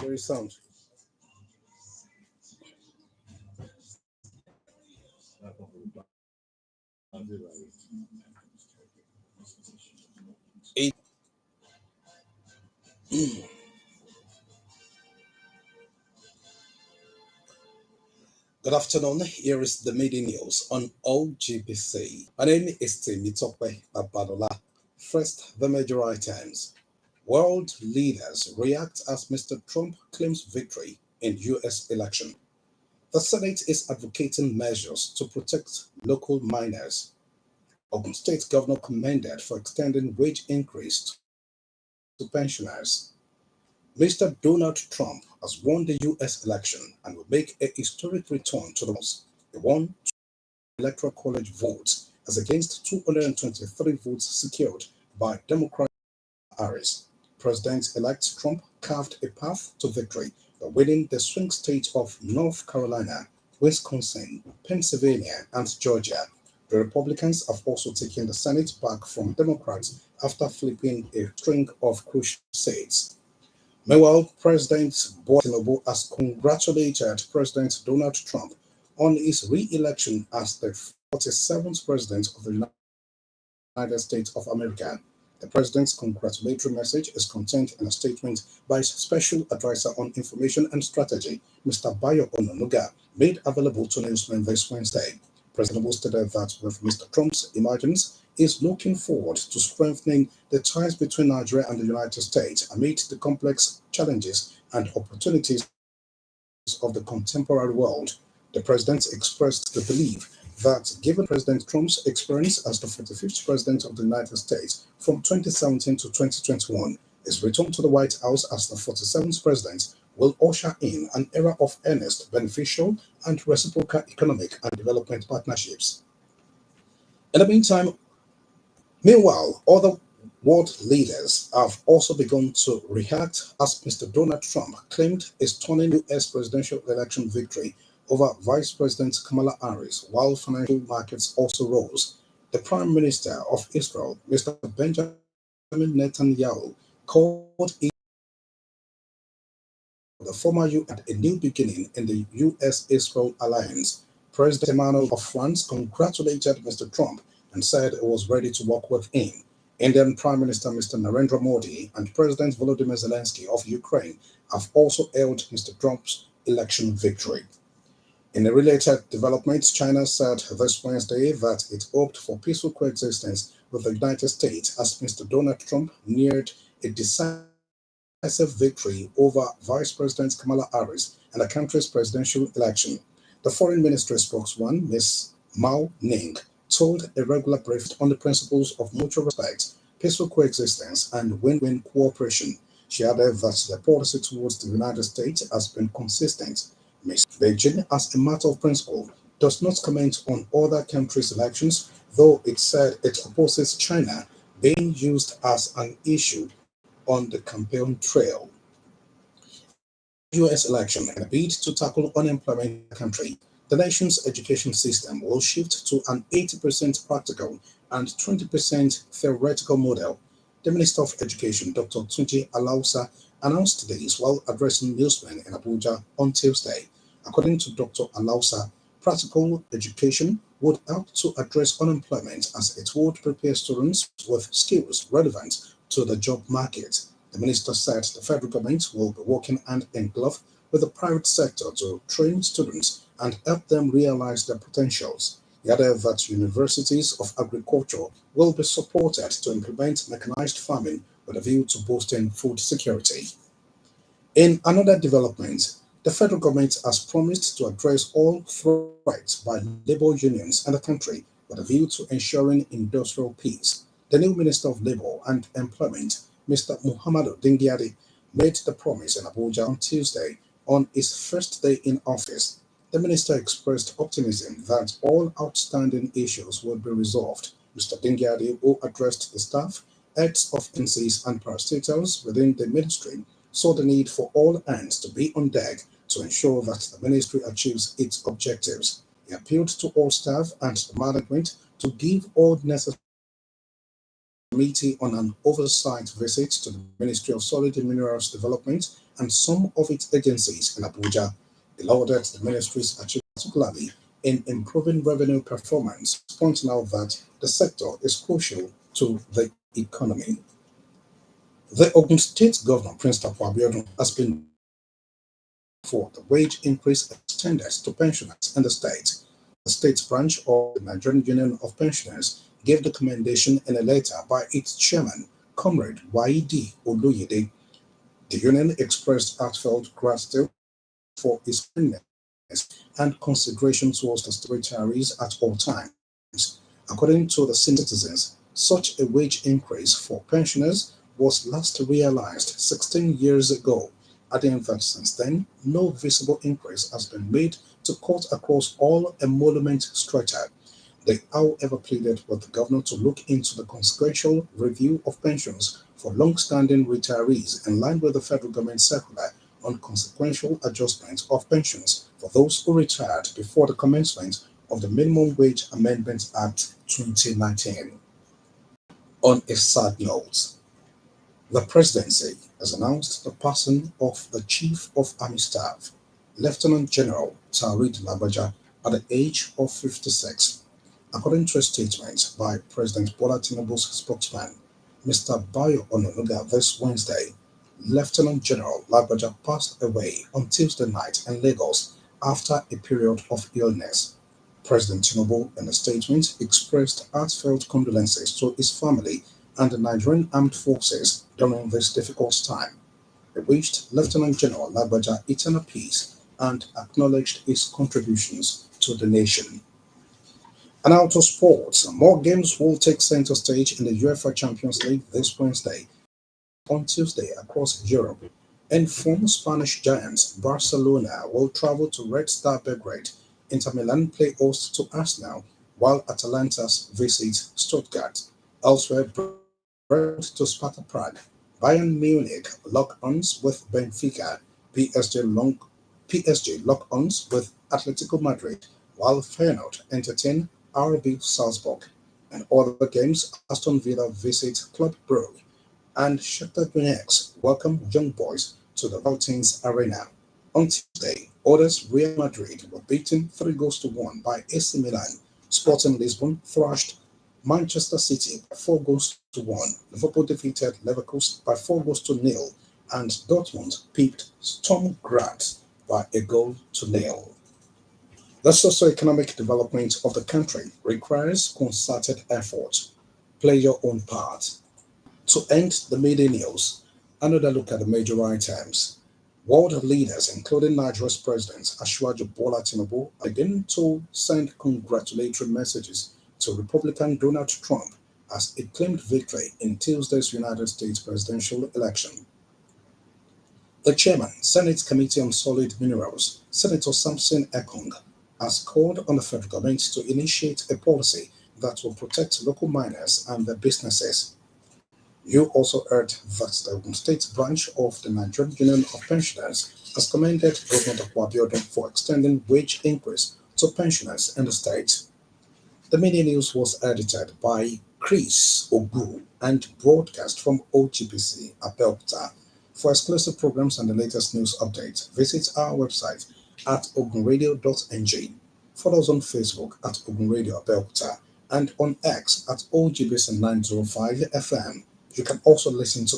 Very sound. Eight. Good afternoon. Here is the Midday news on OGBC. My name is Temitope Babalola. First, the major items. World leaders react as Mr. Trump claims victory in US election. The Senate is advocating measures to protect local miners. Ogun State governor commended for extending wage increase to pensioners. Mr. Donald Trump has won the US election and will make a historic return to the House. He won electoral college votes as against 223 votes secured by Democrat Harris. President-elect Trump carved a path to victory by winning the swing states of North Carolina, Wisconsin, Pennsylvania, and Georgia. The Republicans have also taken the Senate back from Democrats after flipping a string of crucial seats. Meanwhile, President Bola Tinubu has congratulated President Donald Trump on his re-election as the 47th President of the United States of America. The President's congratulatory message is contained in a statement by his Special Advisor on Information and Strategy, Mr. Bayo Ononuga, made available to newsmen this Wednesday. President Tinubu stated that with Mr. Trump's emergence, he is looking forward to strengthening the ties between Nigeria and the United States amid the complex challenges and opportunities of the contemporary world. The President expressed the belief that given President Trump's experience as the 45th President of the United States from 2017 to 2021, his return to the White House as the 47th President will usher in an era of earnest, beneficial, and reciprocal economic and development partnerships. In the meanwhile, other world leaders have also begun to react as Mr. Donald Trump claimed a stunning US presidential election victory over Vice President Kamala Harris, while financial markets also rose. The Prime Minister of Israel, Mr. Benjamin Netanyahu, called it the former U and a new beginning in the US-Israel alliance. President Emmanuel of France congratulated Mr. Trump and said it was ready to work with him. Indian Prime Minister Mr. Narendra Modi and President Volodymyr Zelensky of Ukraine have also hailed Mr. Trump's election victory. In a related development, China said this Wednesday that it hoped for peaceful coexistence with the United States as Mr. Donald Trump neared a decisive victory over Vice President Kamala Harris in the country's presidential election. The Foreign Ministry spokeswoman, Ms. Mao Ning, told a regular brief on the principles of mutual respect, peaceful coexistence, and win-win cooperation. She added that the policy towards the United States has been consistent. Ms. Beijing, as a matter of principle, does not comment on other countries' elections, though it said it opposes China being used as an issue on the campaign trail. US election in a bid to tackle unemployment in the country, the nation's education system will shift to an 80% practical and 20% theoretical model. The Minister of Education, Dr. Tunji Alausa, announced this while addressing newsmen in Abuja on Tuesday. According to Dr. Alausa, practical education would help to address unemployment as it would prepare students with skills relevant to the job market. The minister said the federal government will be working hand in glove with the private sector to train students and help them realize their potentials. He added that universities of agriculture will be supported to implement mechanized farming with a view to boosting food security. In another development, the federal government has promised to address all threats by labor unions in the country with a view to ensuring industrial peace. The new Minister of Labor and Employment, Mr. Muhammadu Dingyadi, made the promise in Abuja on Tuesday on his first day in office. The minister expressed optimism that all outstanding issues would be resolved. Mr. Dingyadi, who addressed the staff, heads of agencies, and parastatals within the ministry, saw the need for all hands to be on deck to ensure that the ministry achieves its objectives. He appealed to all staff and the management to give all necessary committee on an oversight visit to the Ministry of Solid Minerals Development and some of its agencies in Abuja. They lauded the ministry's achievement, particularly in improving revenue performance, pointing out that the sector is crucial to the economy. The Ogun State Governor, Prince Abiodun, has been for the wage increase extended to pensioners in the state. The state branch of the Nigerian Union of Pensioners gave the commendation in a letter by its chairman, Comrade Waidi Oluyede. The union expressed heartfelt gratitude for his kindness and consideration towards the state retirees at all times. According to the senior citizens, such a wage increase for pensioners was last realized 16 years ago, adding that since then, no visible increase has been made to cut across all emolument strata. They, however, pleaded with the governor to look into the consequential review of pensions for long-standing retirees in line with the federal government circular on consequential adjustment of pensions for those who retired before the commencement of the Minimum Wage Amendment Act 2019. On a sad note, the presidency has announced the passing of the Chief of Army Staff, Lieutenant General Tarid Labaja, at the age of 56. According to a statement by President Bola Tinubu's spokesman, Mr. Bayo Ononuga, this Wednesday, Lieutenant General Lagbaja passed away on Tuesday night in Lagos after a period of illness. President Tinubu, in a statement, expressed heartfelt condolences to his family and the Nigerian Armed Forces during this difficult time. He wished Lieutenant General Lagbaja eternal peace and acknowledged his contributions to the nation. And out to sports, more games will take center stage in the UEFA Champions League this Wednesday on Tuesday across Europe. And former Spanish giants Barcelona will travel to Red Star Belgrade. Inter Milan play host to Arsenal, while Atalanta's visit Stuttgart. Elsewhere, Brent to Sparta Prague. Bayern Munich lock-ons with Benfica. PSG long PSG lock-ons with Atletico Madrid, while Feyenoord entertain RB Salzburg. And other games, Aston Villa visit Club Brugge and Shakhtar Donetsk welcome Young Boys to the Valtins Arena. On Tuesday, others Real Madrid were beaten 3 goals to 1 by AC Milan. Sporting Lisbon thrashed Manchester City by 4 goals to 1. Liverpool defeated Leverkusen by 4 goals to nil, and Dortmund pipped Sturm Graz by a goal to nil. The socio-economic development of the country requires concerted effort. Play your own part. To end the midday news, another look at the major items. World leaders, including Nigeria's President Ashwaju Bola Tinubu, are beginning to send congratulatory messages to Republican Donald Trump as he claimed victory in Tuesday's United States presidential election. The chairman, Senate Committee on Solid Minerals, Senator Samson Ekong, has called on the federal government to initiate a policy that will protect local miners and their businesses. You also heard that the Ogun State branch of the Nigerian Union of Pensioners has commended Governor Abiodun for extending wage increase to pensioners in the state. The media news was edited by Chris Ogu and broadcast from OGBC Abeokuta. For exclusive programs and the latest news updates, visit our website at ogunradio.ng. Follow us on Facebook at Ogun Radio Abeokuta and on X at OGBC 905 FM. You can also listen to